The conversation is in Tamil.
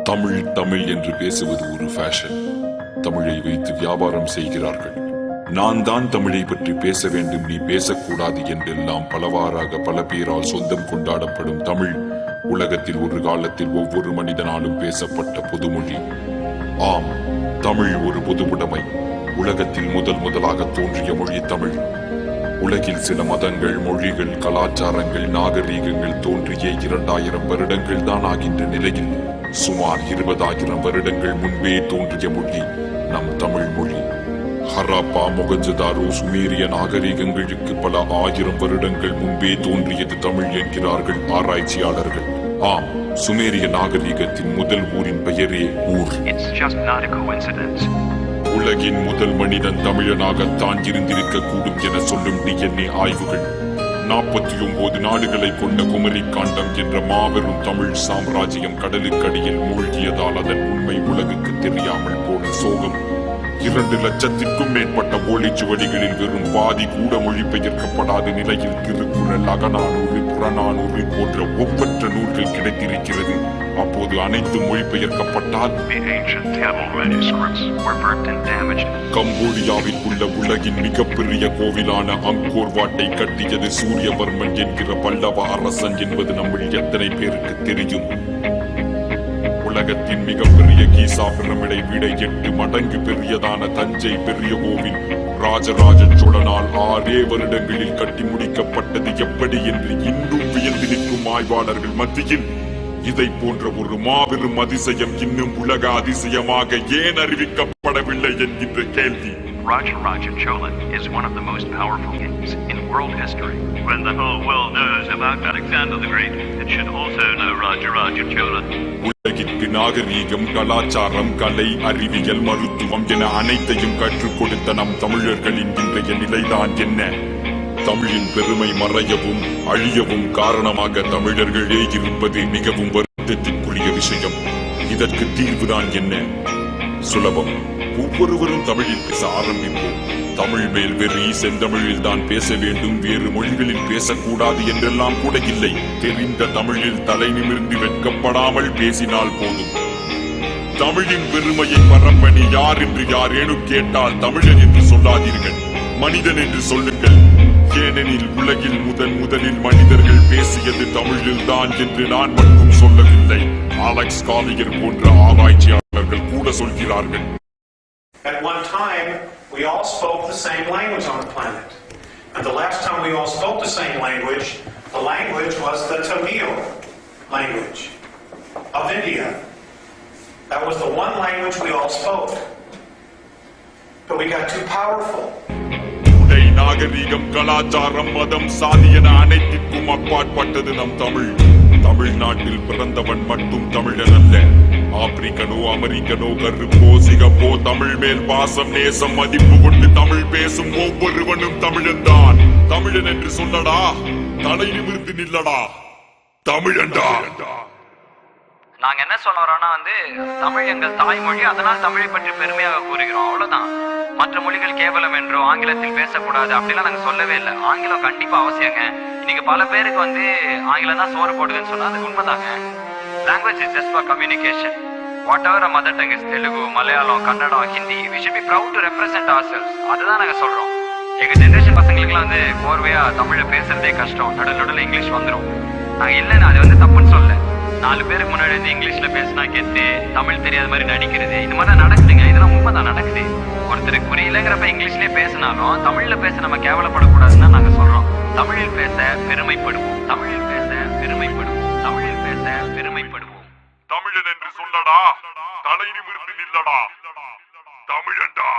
தமிழ் தமிழ் என்று பேசுவது ஒரு ஃபேஷன். தமிழை வைத்து வியாபாரம் செய்கிறார்கள். நான் தான் தமிழை பற்றி பேச வேண்டும், நீ பேசக்கூடாது என்றெல்லாம் பலவாறாக பல பேரால் சொந்தம் கொண்டாடப்படும் தமிழ் உலகத்தில் ஒரு காலத்தில் ஒவ்வொரு மனிதனாலும் பேசப்பட்ட பொதுமொழி. ஆம், தமிழ் ஒரு பொதுவுடைமை. உலகத்தில் முதலாக தோன்றிய மொழி தமிழ். உலகில் சில மதங்கள், மொழிகள், கலாச்சாரங்கள், நாகரீகங்கள் தோன்றிய 2000 வருடங்கள் தான் ஆகின்ற நிலையில் சுமார் 20,000 வருடங்கள் முன்பே தோன்றிய மொழி நம் தமிழ் மொழி. ஹராப்பா, மொகஞ்சதாரோ, சுமேரிய நாகரீகங்களுக்கு பல 1000 வருடங்கள் முன்பே தோன்றியது தமிழ் என்கிறார்கள் ஆராய்ச்சியாளர்கள். ஆம், சுமேரிய நாகரீகத்தின் முதல் ஊரின் பெயரே ஊர். உலகின் முதல் மனிதன் தமிழனாகத்தான் இருந்திருக்க கூடும் என சொல்லும் DNA ஆய்வுகள் 49 நாடுகளை கொண்ட குமரி காண்டம் என்ற மாபெரும் தமிழ் சாம்ராஜ்யம் கடலுக்கடியில் மூழ்கியதால் அதன் உண்மை உலகுக்கு தெரியாமல் போன சோகம். 2 லட்சத்திற்கும் மேற்பட்ட ஓலைச்சுவடிகளில் வெறும் பாதி கூட மொழிபெயர்க்கப்படாத நிலையில் திருக்குறள், அகநானூறு, புறநானூறு போன்ற ஒப்பற்ற நூல்கள் கிடைத்திருக்கிறது. அப்போது அனைத்து மொழிபெயர்க்கப்பட்டால் கம்போடியாவில் உள்ள உலகின் மிகப்பெரிய கோவிலான அங்கோர் வாட்டை கட்டியது சூரியவர்மன் என்கிற பல்லவ அரசன் என்பது நம்மில் எத்தனை பேருக்கு தெரியும்? உலகத்தின் மிகப்பெரிய கீசா பிரமிடை விட 8 மடங்கு பெரியதான தஞ்சை பெரிய கோவில் ராஜராஜ சோழனால் 6 வருடங்களில் கட்டி முடிக்கப்பட்டது எப்படி என்று இன்னும் வியந்து நிற்கும் ஆய்வாளர்கள் மத்தியில் இதை போன்ற ஒரு மாபெரும் அதிசயம் இன்னும் உலக அதிசயமாக ஏன் அறிவிக்கப்படவில்லை என்கின்ற கேள்வி. Rajaraja Chola is one of the most powerful kings in world history. When the whole world knows about Alexander the Great, it should also know Rajaraja Chola. உலகிற்கு நாகரீகம், கலாச்சாரம், கலை, அறிவியல், மருத்துவம் என அனைத்தையும் கற்றுக் கொடுத்த நம் தமிழர்களின் இன்றைய நிலைதான் என்ன? தமிழின் பெருமை மறையவும் அழியவும் காரணமாக தமிழர்களே இருப்பது மிகவும் வருத்தத்திற்குரிய விஷயம். இதற்கு தீர்வுதான் என்ன? சுலபம். ஒவ்வொருவரும் தமிழில் பேச ஆரம்பிப்போம். தமிழ் மேல் வெறி, செந்தமிழில் தான் பேச வேண்டும், வேறு மொழிகளில் பேசக்கூடாது என்றெல்லாம் கூட இல்லை. தெரிந்த தமிழில் தலை நிமிர்ந்து வெட்கப்படாமல் பேசினால் போதும். தமிழின் பெருமையை பரப்பணி யார் என்று யாரேனும் கேட்டால் தமிழன் என்று சொல்லாதீர்கள், மனிதன் என்று சொல்லுங்கள். ஏனெனில் உலகில் முதலில் மனிதர்கள் பேசியது தமிழில் தான் என்று நான் மட்டும் சொல்லவில்லை, அலெக்ஸ் காலியர் போன்ற ஆராய்ச்சியாளர்கள் கூட சொல்கிறார்கள். At one time, we all spoke the same language on the planet. And the last time we all spoke the same language, the language was the Tamil language of India. That was the one language we all spoke. But we got too powerful. நாகரீகம், கலாச்சாரம், மதம், சாதி என அனைத்திற்கும் அப்பாற்பட்டது நம் தமிழ். தமிழ்நாட்டில் பிறந்தவன் மட்டும் தமிழன் அல்ல. ஆப்பிரிக்கனோ, அமெரிக்கனோ, கருப்போ, சிகப்போ, தமிழ் மேல் பாசம், நேசம், மதிப்பு கொண்டு தமிழ் பேசும் ஒவ்வொருவனும் தமிழன் தான். தமிழன் என்று சொல்லடா, தலை நிமிர்ந்து நில்லடா, தமிழன்டா. நாங்க என்ன சொல்ல வரோம்னா தமிழ் எங்கள் தாய்மொழி, அதனால் தமிழை பற்றி பெருமையாக கூறுகிறோம், அவ்வளவுதான். மற்ற மொழிகள் கேவலம் என்றோ ஆங்கிலத்தில் பேசக்கூடாது அப்படிலாம் நாங்க சொல்லவே இல்லை. ஆங்கிலம் கண்டிப்பா அவசியங்க. இன்னைக்கு பல பேருக்கு ஆங்கிலம் தான் சோறு போடுதுன்னு சொன்னா அது உண்மைதாங்க. Language is just for communication. What ever our mother tongue is Telugu, Malayalam, Kannada, Hindi, we should be proud to represent ourselves. அதுதான் நாங்க சொல்றோம். எங்க ஜெனரேஷன் பசங்களுக்குலாம் கோர்வையா தமிழை பேசுறதே கஷ்டம், நடுவில் இங்கிலீஷ் வந்துடும். நாங்க இல்லைன்னு அது தப்புன்னு சொல்ல. 4 பேருக்கு முன்னாடி இங்கிலீஷ்ல பேசினா கெத்து, தமிழ் தெரியாத மாதிரி நடிக்கிறது, இந்த மாதிரி தான் நடக்குதுங்க. இதெல்லாம் உண்மைதான் நடக்குது. ஒருத்தருக்கு புரியலங்கிறப்ப இங்கிலீஷ்லயே பேசினாலும் தமிழ்ல பேச நம்ம கேவலப்படக்கூடாதுன்னு நாங்க சொல்றோம். தமிழில் பேச பெருமைப்படுவோம், தமிழில் பேச பெருமைப்படுவோம், தமிழில் பேச பெருமைப்படுவோம். தமிழன் என்று சொல்லடா, தலை நிமிர்ந்து நில்லடா, தமிழன்டா.